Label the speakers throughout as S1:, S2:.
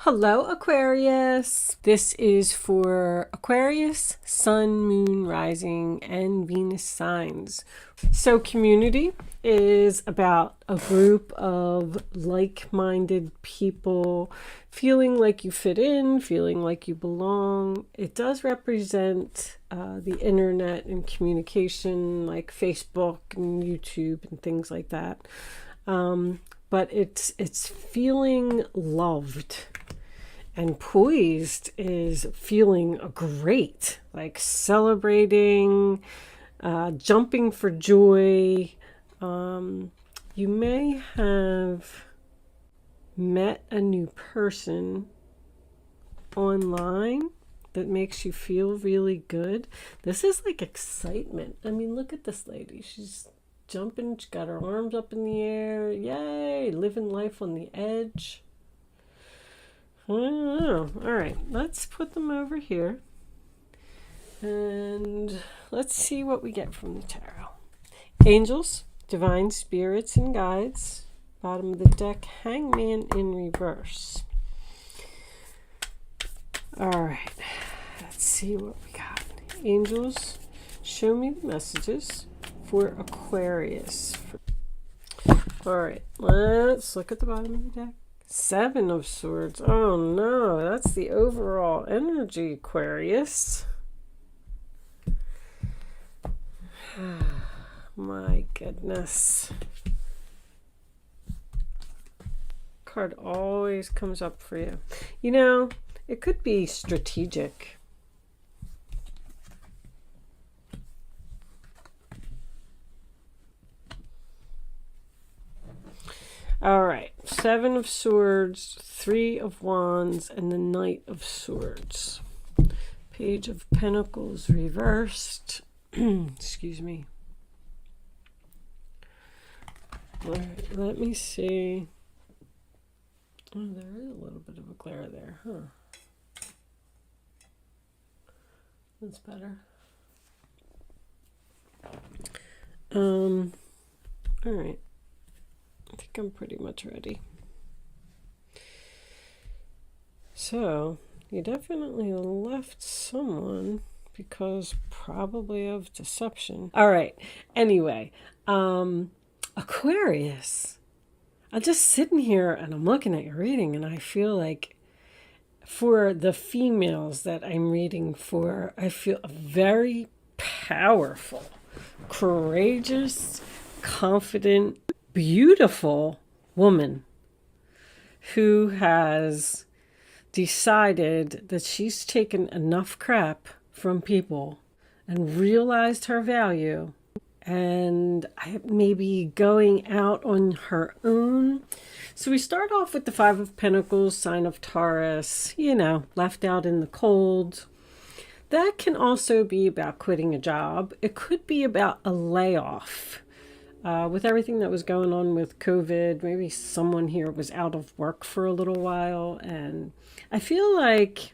S1: Hello, Aquarius. This is for Aquarius, Sun, Moon, Rising, and Venus signs. So community is about a group of like-minded people feeling like you fit in, feeling like you belong. It does represent the internet and communication like Facebook and YouTube and things like that. But it's feeling loved. And poised is feeling great, like celebrating, jumping for joy. You may have met a new person online that makes you feel really good. This is like excitement. I mean, look at this lady. She's jumping, she's got her arms up in the air. Yay, living life on the edge. I don't know. All right, let's put them over here. And let's see what we get from the tarot. Angels, divine spirits and guides. Bottom of the deck, Hangman in reverse. All right, let's see what we got. Angels, show me the messages for Aquarius. All right, let's look at the bottom of the deck. Seven of Swords. Oh no, that's the overall energy, Aquarius. My goodness. Card always comes up for you. You know, it could be strategic. All right, Seven of Swords, Three of Wands, and the Knight of Swords. Page of Pentacles reversed. Excuse me. All right, let me see. Oh, there is a little bit of a glare there, huh? That's better. All right. I think I'm pretty much ready. So, you definitely left someone because probably of deception. All right. Anyway, Aquarius. I'm just sitting here and I'm looking at your reading and I feel like for the females that I'm reading for, I feel very powerful, courageous, confident, beautiful woman who has decided that she's taken enough crap from people and realized her value and maybe going out on her own. So we start off with the Five of Pentacles, sign of Taurus, you know, left out in the cold. That can also be about quitting a job. It could be about a layoff. With everything that was going on with COVID, maybe someone here was out of work for a little while. And I feel like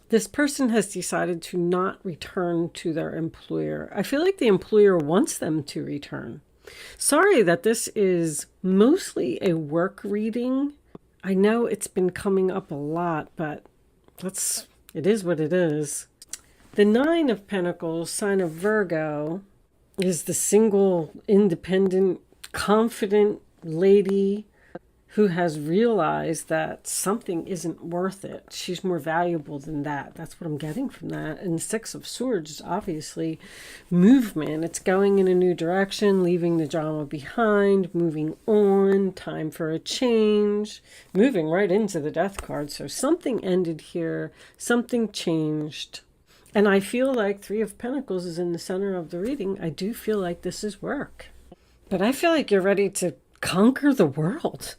S1: this person has decided to not return to their employer. I feel like the employer wants them to return. Sorry that this is mostly a work reading. I know it's been coming up a lot, but it is what it is. The Nine of Pentacles, sign of Virgo, is the single, independent, confident lady who has realized that something isn't worth it. She's more valuable than that. That's what I'm getting from that. And the Six of Swords is obviously movement. It's going in a new direction, leaving the drama behind, moving on, time for a change, moving right into the Death card. So something ended here, something changed. And I feel like Three of Pentacles is in the center of the reading. I do feel like this is work. But I feel like you're ready to conquer the world.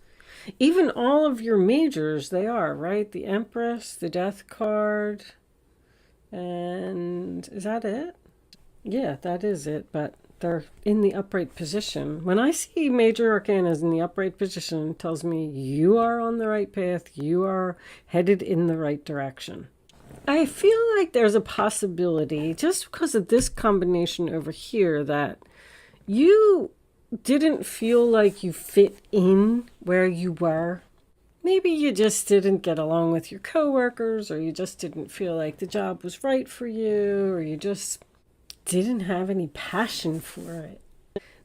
S1: Even all of your majors, they are, right? The Empress, the Death card. And is that it? Yeah, that is it. But they're in the upright position. When I see major arcanas in the upright position, it tells me you are on the right path. You are headed in the right direction. I feel like there's a possibility, just because of this combination over here, that you didn't feel like you fit in where you were. Maybe you just didn't get along with your coworkers, or you just didn't feel like the job was right for you, or you just didn't have any passion for it.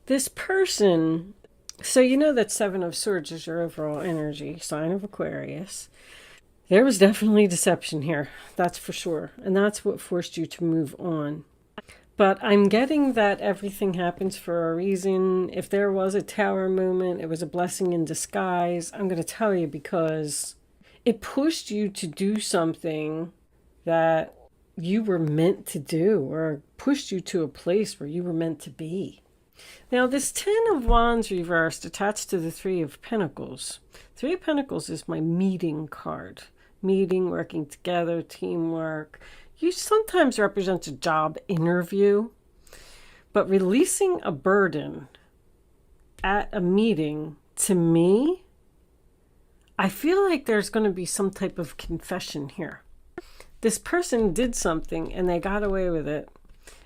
S1: This person, so you know that Seven of Swords is your overall energy, sign of Aquarius. There was definitely deception here, that's for sure. And that's what forced you to move on. But I'm getting that everything happens for a reason. If there was a tower moment, it was a blessing in disguise. I'm going to tell you, because it pushed you to do something that you were meant to do, or pushed you to a place where you were meant to be. Now, this Ten of Wands reversed attached to the Three of Pentacles. Three of Pentacles is my meeting card. Meeting, working together, teamwork. You sometimes represent a job interview, but releasing a burden at a meeting, to me, I feel like there's going to be some type of confession here. This person did something and they got away with it.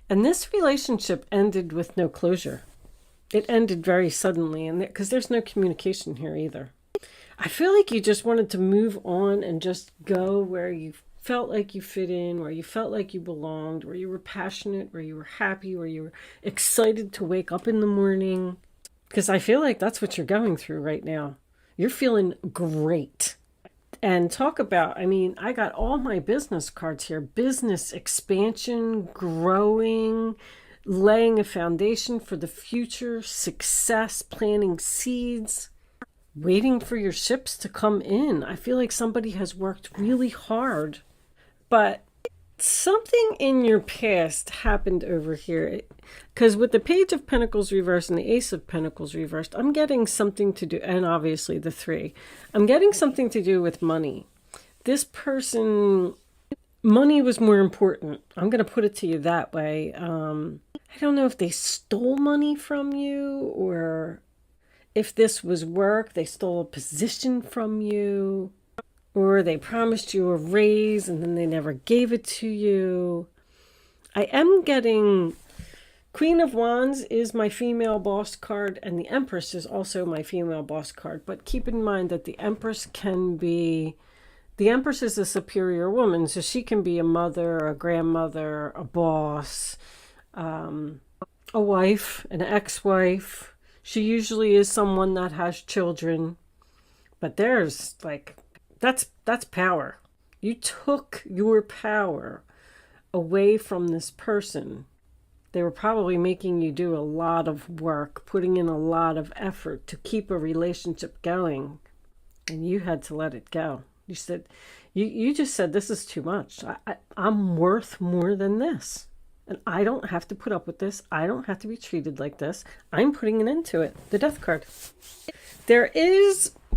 S1: And this relationship ended with no closure. It ended very suddenly, and because there's no communication here either. I feel like you just wanted to move on and just go where you felt like you fit in, where you felt like you belonged, where you were passionate, where you were happy, where you were excited to wake up in the morning. Because I feel like that's what you're going through right now. You're feeling great. And talk about, I mean, I got all my business cards here. Business expansion, growing, laying a foundation for the future, success, planting seeds, waiting for your ships to come in. I feel like somebody has worked really hard, but something in your past happened over here. Because with the Page of Pentacles reversed and the Ace of Pentacles reversed, I'm getting something to do, and obviously the Three, I'm getting something to do with money. This person, money was more important. I'm going to put it to you that way. I don't know if they stole money from you, or if this was work, they stole a position from you, or they promised you a raise and then they never gave it to you. I am getting Queen of Wands is my female boss card, and the Empress is also my female boss card. But keep in mind that the Empress is a superior woman, so she can be a mother, a grandmother, a boss, a wife, an ex-wife. She usually is someone that has children. But there's like, that's power. You took your power away from this person. They were probably making you do a lot of work, putting in a lot of effort to keep a relationship going. And you had to let it go. You said, you just said, this is too much. I'm worth more than this. And I don't have to put up with this. I don't have to be treated like this. I'm putting an end to it. The Death card.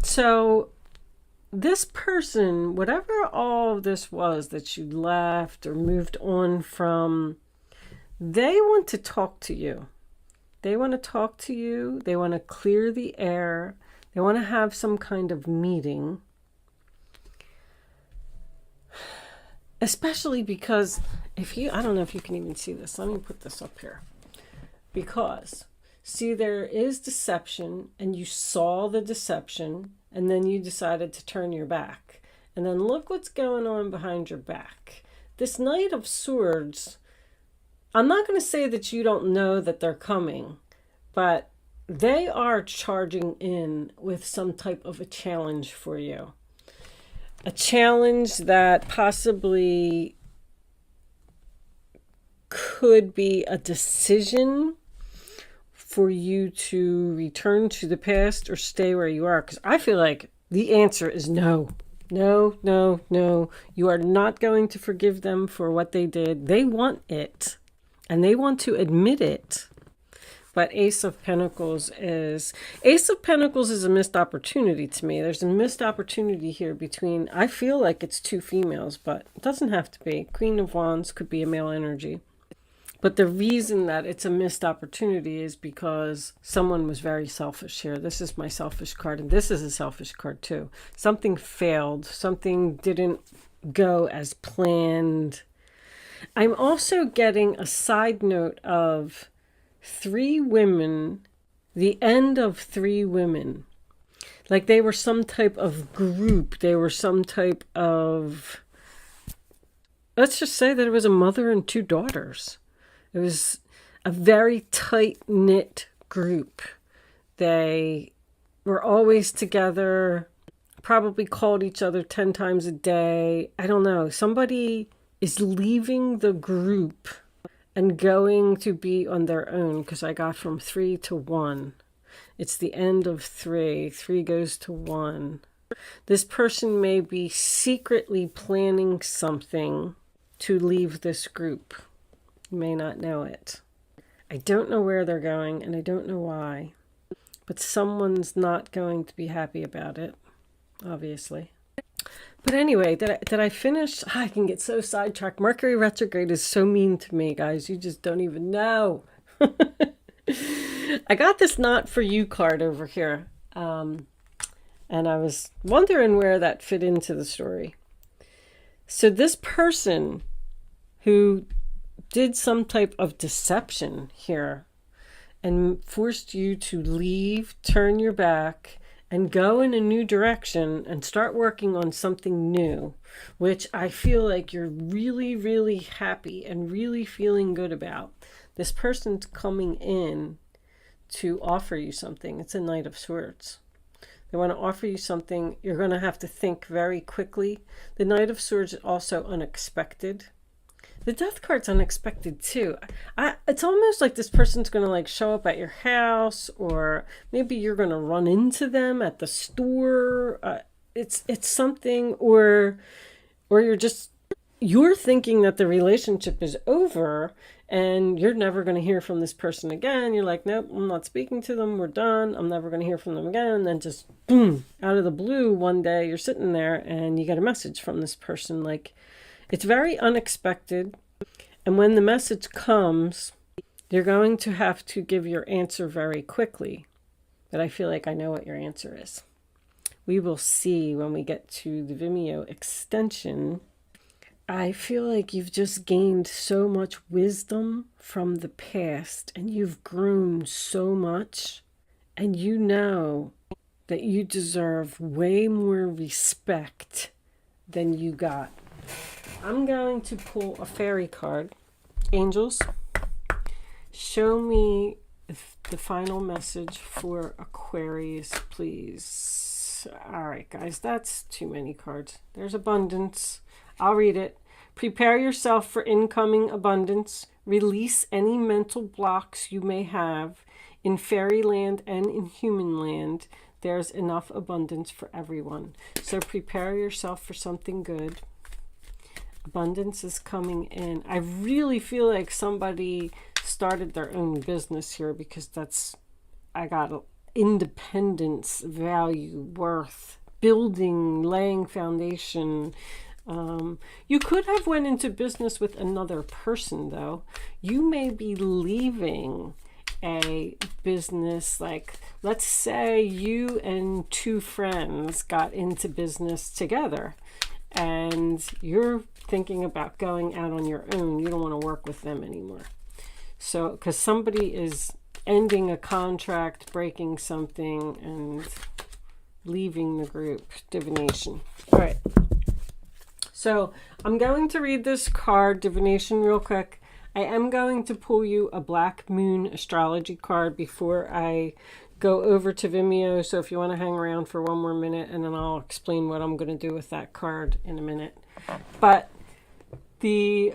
S1: So this person, whatever all of this was that you left or moved on from, they want to talk to you. They want to talk to you. They want to clear the air. They want to have some kind of meeting. Especially because I don't know if you can even see this. Let me put this up here. Because, see, there is deception, and you saw the deception, and then you decided to turn your back. And then look what's going on behind your back. This Knight of Swords, I'm not going to say that you don't know that they're coming, but they are charging in with some type of a challenge for you. A challenge that possibly could be a decision for you to return to the past or stay where you are. Because I feel like the answer is no. No, no, no. You are not going to forgive them for what they did. They want it. And they want to admit it. But Ace of Pentacles is a missed opportunity to me. There's a missed opportunity here between, I feel like it's two females, but it doesn't have to be. Queen of Wands could be a male energy. But the reason that it's a missed opportunity is because someone was very selfish here. This is my selfish card, and this is a selfish card too. Something failed. Something didn't go as planned. I'm also getting a side note of 3 women, the end of 3 women. Like they were some type of group. They were some type of, let's just say that it was a mother and two daughters. It was a very tight-knit group. They were always together, probably called each other 10 times a day. I don't know. Somebody is leaving the group and going to be on their own, because I got from 3 to 1. It's the end of 3. 3 goes to 1. This person may be secretly planning something to leave this group. You may not know it. I don't know where they're going, and I don't know why. But someone's not going to be happy about it, obviously. But anyway, did I finish? I can get so sidetracked. Mercury retrograde is so mean to me, guys. You just don't even know. I got this Not For You card over here. And I was wondering where that fit into the story. So this person who did some type of deception here and forced you to leave, turn your back, and go in a new direction and start working on something new, which I feel like you're really, really happy and really feeling good about. This person's coming in to offer you something. It's a Knight of Swords. They want to offer you something. You're going to have to think very quickly. The Knight of Swords is also unexpected. The Death card's unexpected too. It's almost like this person's going to like show up at your house, or maybe you're going to run into them at the store. It's something, or you're thinking that the relationship is over and you're never going to hear from this person again. You're like, nope, I'm not speaking to them. We're done. I'm never going to hear from them again. And then just boom, out of the blue, one day you're sitting there and you get a message from this person. Like, it's very unexpected. And when the message comes, you're going to have to give your answer very quickly. But I feel like I know what your answer is. We will see when we get to the Vimeo extension. I feel like you've just gained so much wisdom from the past, and you've grown so much, and you know that you deserve way more respect than you got. I'm going to pull a fairy card. Angels, show me the final message for Aquarius, please. All right, guys, that's too many cards. There's abundance. I'll read it. Prepare yourself for incoming abundance. Release any mental blocks you may have. In fairyland and in human land, there's enough abundance for everyone. So prepare yourself for something good. Abundance is coming in. I really feel like somebody started their own business here, because I got independence, value, worth, building, laying foundation. You could have went into business with another person, though. You may be leaving a business, like, let's say you and two friends got into business together, and you're thinking about going out on your own. You don't want to work with them anymore. So, because somebody is ending a contract, breaking something, and leaving the group. Divination. All right. So, I'm going to read this card, Divination, real quick. I am going to pull you a Black Moon astrology card before I go over to Vimeo. So if you want to hang around for one more minute, and then I'll explain what I'm going to do with that card in a minute. But the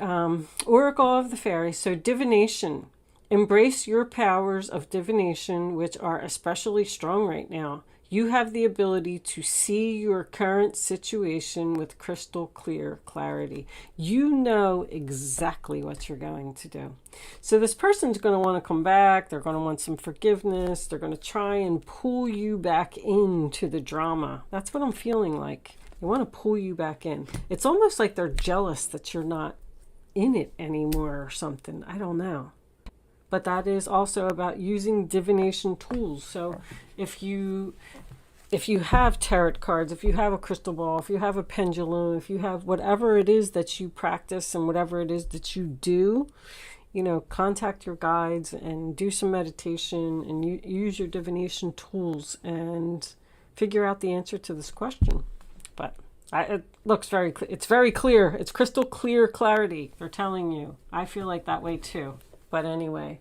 S1: Oracle of the Fairies. So divination. Embrace your powers of divination, which are especially strong right now. You have the ability to see your current situation with crystal clear clarity. You know exactly what you're going to do. So this person's going to want to come back. They're going to want some forgiveness. They're going to try and pull you back into the drama. That's what I'm feeling like. They want to pull you back in. It's almost like they're jealous that you're not in it anymore or something. I don't know. But that is also about using divination tools. So if you have tarot cards, if you have a crystal ball, if you have a pendulum, if you have whatever it is that you practice and whatever it is that you do, you know, contact your guides and do some meditation and use your divination tools and figure out the answer to this question. But it looks very clear. It's very clear. It's crystal clear clarity. They're telling you. I feel like that way too. But anyway,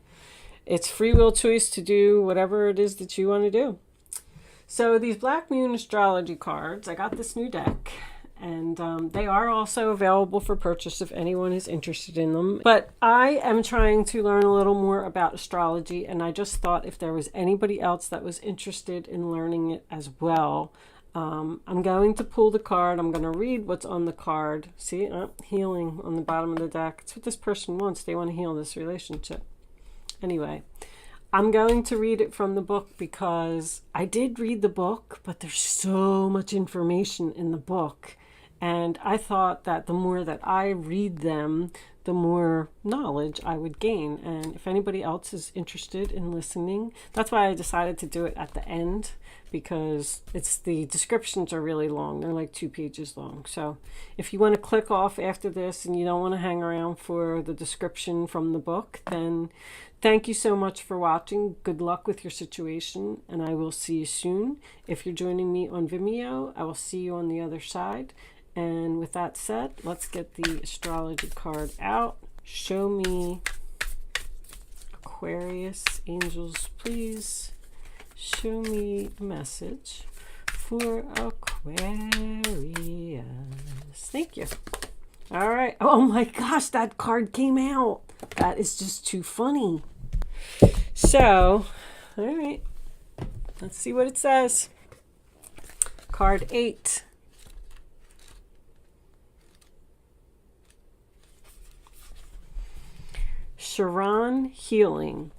S1: it's free will choice to do whatever it is that you want to do. So these Black Moon astrology cards, I got this new deck, and they are also available for purchase if anyone is interested in them. But I am trying to learn a little more about astrology, and I just thought if there was anybody else that was interested in learning it as well, I'm going to pull the card. I'm going to read what's on the card. See, healing on the bottom of the deck. It's what this person wants. They want to heal this relationship. Anyway, I'm going to read it from the book because I did read the book, but there's so much information in the book. And I thought that the more that I read them, the more knowledge I would gain. And if anybody else is interested in listening, that's why I decided to do it at the end, because the descriptions are really long. They're like 2 pages long. So if you want to click off after this and you don't want to hang around for the description from the book, then thank you so much for watching. Good luck with your situation, and I will see you soon. If you're joining me on Vimeo, I will see you on the other side. And with that said, let's get the astrology card out. Show me, Aquarius, angels, please. Show me a message for Aquarius. Thank you. All right. Oh my gosh, that card came out. That is just too funny. So, all right. Let's see what it says. Card 8. Chiron, healing.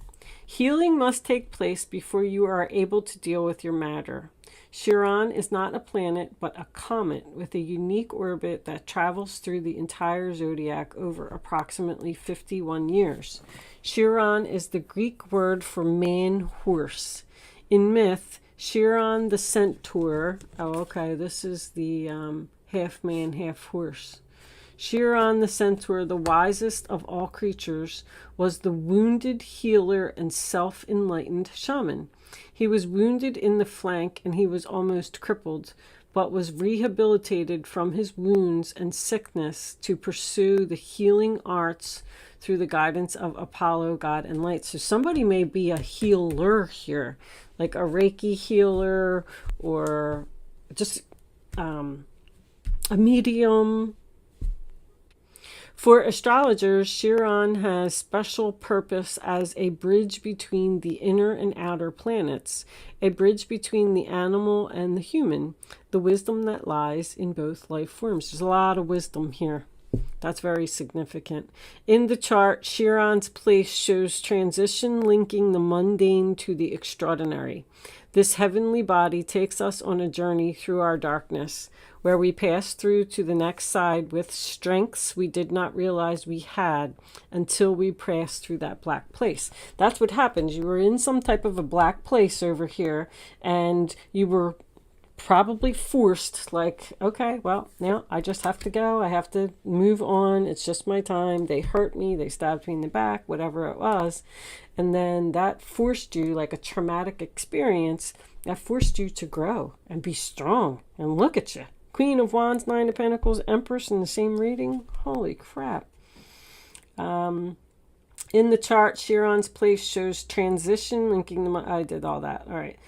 S1: Healing must take place before you are able to deal with your matter. Chiron is not a planet, but a comet with a unique orbit that travels through the entire zodiac over approximately 51 years. Chiron is the Greek word for man-horse. In myth, Chiron the centaur, this is the half man, half horse. Chiron the centaur, the wisest of all creatures, was the wounded healer and self-enlightened shaman. He was wounded in the flank and he was almost crippled, but was rehabilitated from his wounds and sickness to pursue the healing arts through the guidance of Apollo, God, and light. So somebody may be a healer here, like a Reiki healer or just a medium. For astrologers, Chiron has special purpose as a bridge between the inner and outer planets, a bridge between the animal and the human, the wisdom that lies in both life forms. There's a lot of wisdom here. That's very significant. In the chart, Chiron's place shows transition linking the mundane to the extraordinary. This heavenly body takes us on a journey through our darkness, where we pass through to the next side with strengths we did not realize we had until we passed through that black place. That's what happens. You were in some type of a black place over here, and you were probably forced, like, okay, well, now I just have to go. I have to move on. It's just my time. They hurt me. They stabbed me in the back, whatever it was. And then that forced you, like a traumatic experience, that forced you to grow and be strong. And look at you. Queen of Wands, Nine of Pentacles, Empress in the same reading. Holy crap. In the chart, Chiron's place shows transition, linking them. I did all that. All right.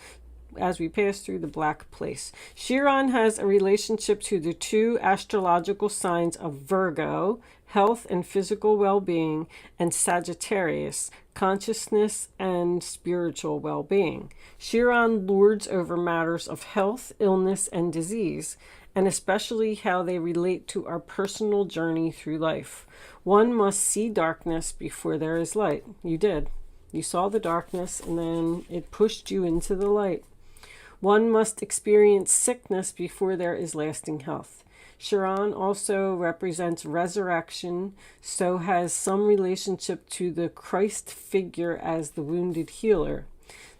S1: As we pass through the black place. Chiron has a relationship to the 2 astrological signs of Virgo, health and physical well-being, and Sagittarius, consciousness and spiritual well-being. Chiron lords over matters of health, illness, and disease, and especially how they relate to our personal journey through life. One must see darkness before there is light. You did. You saw the darkness, and then it pushed you into the light. One must experience sickness before there is lasting health. Chiron also represents resurrection, so has some relationship to the Christ figure as the wounded healer.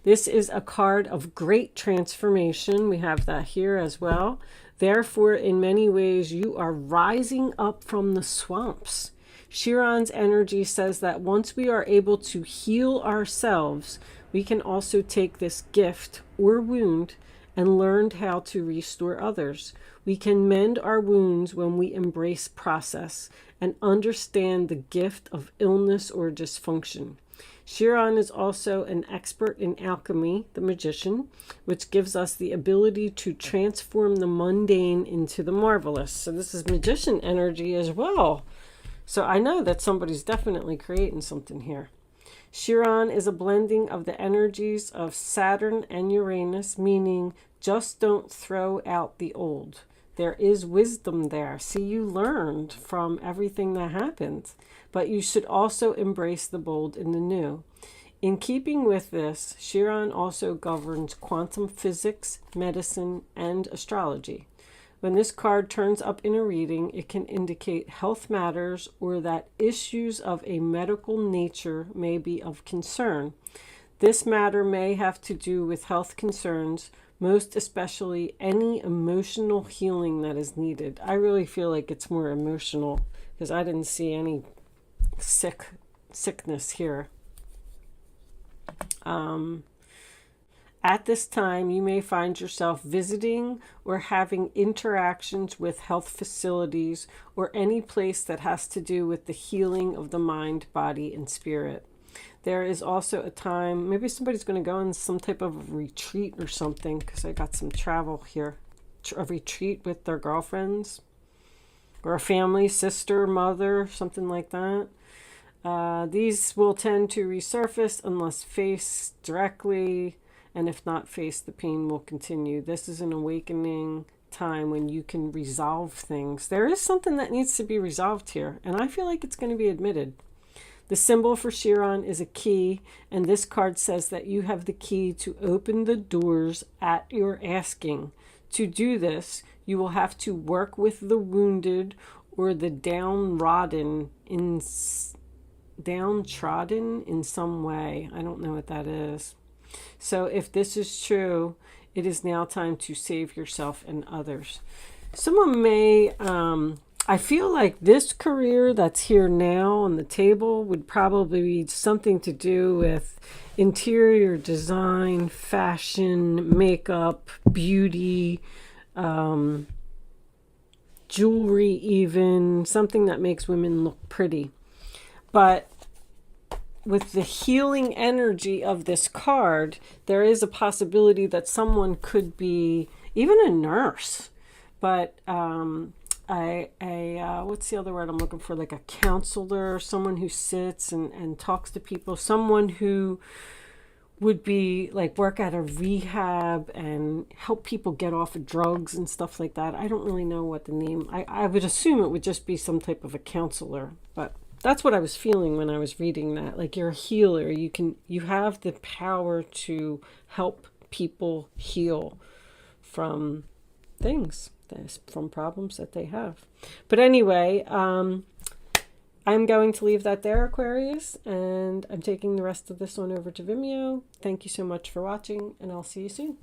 S1: This is a card of great transformation. We have that here as well. Therefore, in many ways, you are rising up from the swamps. Chiron's energy says that once we are able to heal ourselves, we can also take this gift or wound and learned how to restore others. We can mend our wounds when we embrace process and understand the gift of illness or dysfunction. Chiron is also an expert in alchemy, the magician, which gives us the ability to transform the mundane into the marvelous. So this is magician energy as well. So I know that somebody's definitely creating something here. Chiron is a blending of the energies of Saturn and Uranus, meaning just don't throw out the old. There is wisdom there. See, you learned from everything that happened, but you should also embrace the bold in the new. In keeping with this, Chiron also governs quantum physics, medicine, and astrology. When this card turns up in a reading, it can indicate health matters or that issues of a medical nature may be of concern. This matter may have to do with health concerns, most especially any emotional healing that is needed. I really feel like it's more emotional because I didn't see any sickness here. At this time, you may find yourself visiting or having interactions with health facilities or any place that has to do with the healing of the mind, body, and spirit. There is also a time, maybe somebody's going to go on some type of retreat or something, because I got some travel here. A retreat with their girlfriends or a family, sister, mother, something like that. These will tend to resurface unless faced directly. And if not faced, the pain will continue. This is an awakening time when you can resolve things. There is something that needs to be resolved here, and I feel like it's going to be admitted. The symbol for Chiron is a key, and this card says that you have the key to open the doors at your asking. To do this, you will have to work with the wounded or the downtrodden in some way. I don't know what that is. So if this is true, it is now time to save yourself and others. Someone may, I feel like this career that's here now on the table would probably be something to do with interior design, fashion, makeup, beauty, jewelry even, something that makes women look pretty. But with the healing energy of this card, there is a possibility that someone could be even a nurse, but what's the other word I'm looking for? Like a counselor, someone who sits and talks to people, someone who would be like work at a rehab and help people get off of drugs and stuff like that. I don't really know what the name, I would assume it would just be some type of a counselor, but that's what I was feeling when I was reading that. Like you're a healer. You have the power to help people heal from things, from problems that they have. But anyway, I'm going to leave that there, Aquarius, and I'm taking the rest of this one over to Vimeo. Thank you so much for watching, and I'll see you soon.